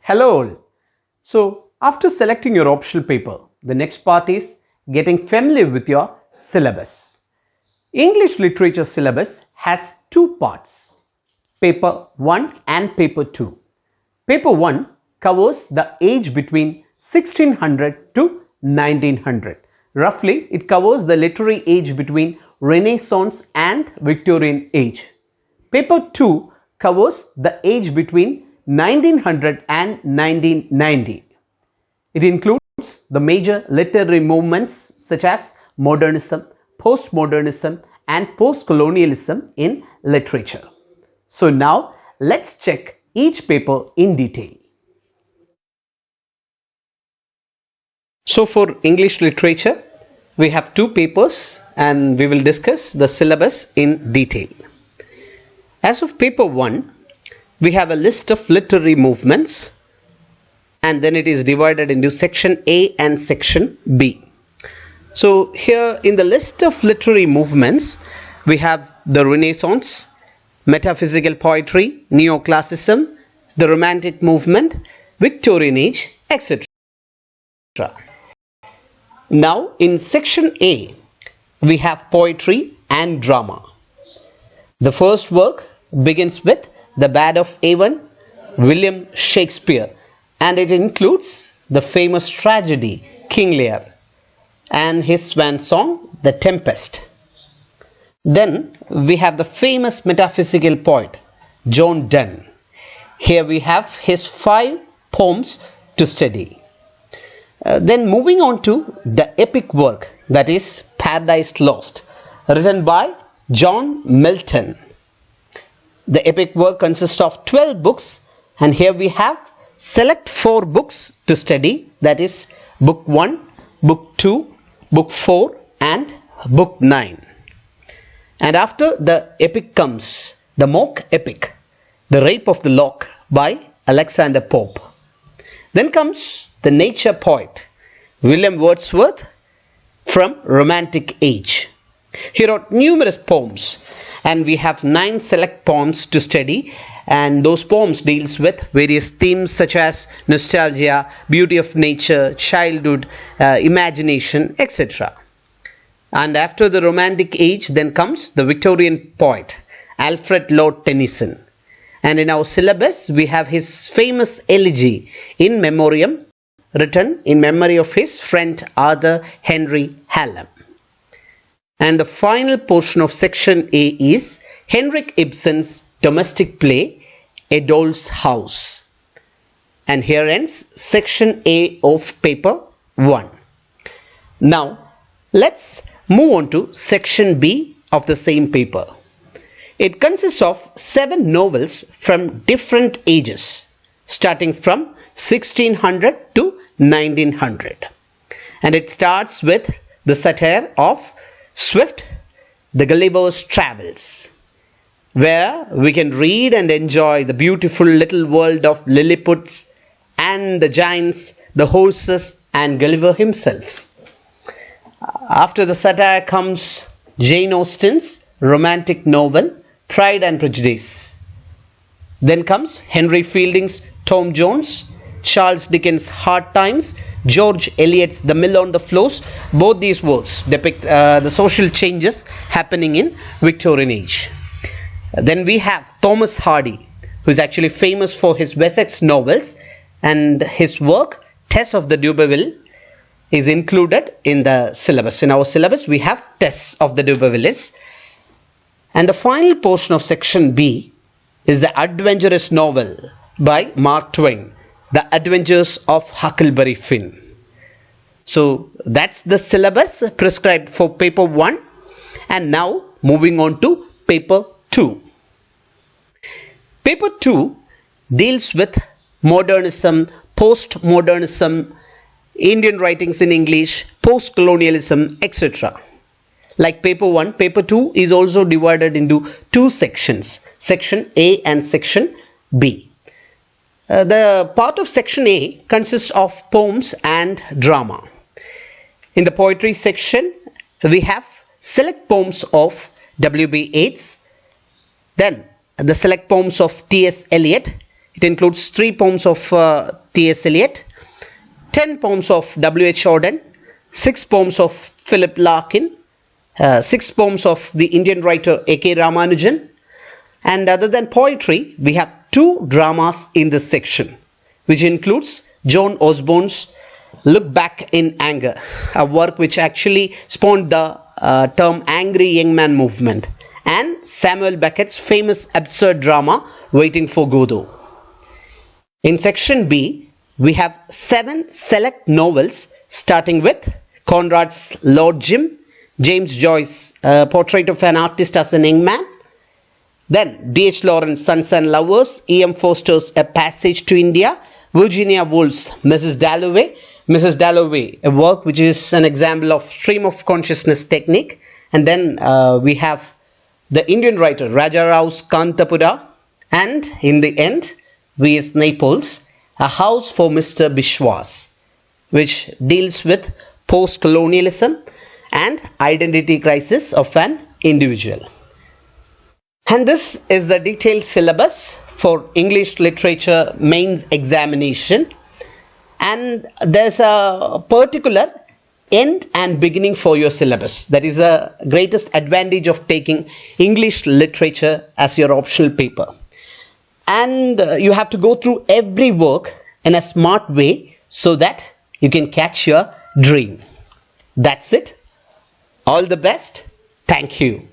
Hello all. So after selecting your optional paper, the next part is getting familiar with your syllabus. English literature syllabus has two parts, paper 1 and paper 2. Paper 1 covers the age between 1600 to 1900. Roughly, it covers the literary age between Renaissance and Victorian age. Paper 2 covers the age between 1900 and 1990. It includes the major literary movements such as modernism, postmodernism and postcolonialism in literature. So now let's check each paper in detail. So for English literature, we have two papers and we will discuss the syllabus in detail. As of paper 1, we have a list of literary movements and then it is divided into section A and section B. So here in the list of literary movements, we have the Renaissance, metaphysical poetry, neoclassicism, the Romantic movement, Victorian age, etc. Now in section A, we have poetry and drama. The first work begins with The Bard of Avon, William Shakespeare, and it includes the famous tragedy King Lear and his swan song The Tempest. Then we have the famous metaphysical poet John Donne. Here we have his 5 poems to study. Then moving on to the epic work, that is Paradise Lost, written by John Milton. The epic work consists of 12 books and here we have select 4 books to study, that is book 1, book 2, book 4 and book 9. And after the epic comes the mock epic, The Rape of the Lock by Alexander Pope. Then comes the nature poet William Wordsworth from Romantic age. He wrote numerous poems and we have 9 select poems to study, and those poems deals with various themes such as nostalgia, beauty of nature, childhood, imagination, etc. And after the Romantic age then comes the Victorian poet Alfred Lord Tennyson, and in our syllabus we have his famous elegy In Memoriam, written in memory of his friend Arthur Henry Hallam. And the final portion of section A is Henrik Ibsen's domestic play A Doll's House. And here ends section A of paper 1. Now let's move on to section B of the same paper. It consists of 7 novels from different ages, starting from 1600 to 1900. And it starts with the satire of Swift, The Gulliver's Travels, where we can read and enjoy the beautiful little world of Lilliputs and the giants, the horses and Gulliver himself. After the satire comes Jane Austen's romantic novel Pride and Prejudice. Then comes Henry Fielding's Tom Jones, Charles Dickens' Hard Times, George Eliot's The Mill on the Floors. Both these works depict the social changes happening in Victorian age. Then we have Thomas Hardy, who is actually famous for his Wessex novels, and his work Tess of the D'Urberville is included in the syllabus. In our syllabus we have Tess of the D'Urbervilles. And the final portion of section B is the adventurous novel by Mark Twain, The Adventures of Huckleberry Finn. So that's the syllabus prescribed for paper 1. And now moving on to paper 2. Paper 2 deals with modernism, postmodernism, Indian writings in English, post-colonialism, etc. Like paper 1, paper 2 is also divided into 2 sections, section A and section B. The part of section A consists of poems and drama. In the poetry section, we have select poems of W.B. Yeats, then the select poems of T.S. Eliot, It includes 3 poems of T.S. Eliot, 10 poems of W.H. Auden, 6 poems of Philip Larkin, 6 poems of the Indian writer A.K. Ramanujan, and other than poetry, we have 2 dramas in this section, which includes John Osborne's Look Back in Anger, a work which actually spawned the term Angry Young Man movement, and Samuel Beckett's famous absurd drama Waiting for Godot. In section B, we have 7 select novels starting with Conrad's Lord Jim, James Joyce's Portrait of an Artist as an Young Man, then D.H. Lawrence's Sons and Lovers, E.M. Forster's A Passage to India, Virginia Woolf's Mrs. Dalloway, a work which is an example of stream of consciousness technique, and then we have the Indian writer Raja Rao's Kantapura, and in the end, V.S. Naipaul's A House for Mr. Bishwas, which deals with post-colonialism and identity crisis of an individual. And this is the detailed syllabus for English Literature Mains Examination, and there's a particular end and beginning for your syllabus. That is the greatest advantage of taking English Literature as your optional paper. And you have to go through every work in a smart way so that you can catch your dream. That's it. All the best. Thank you.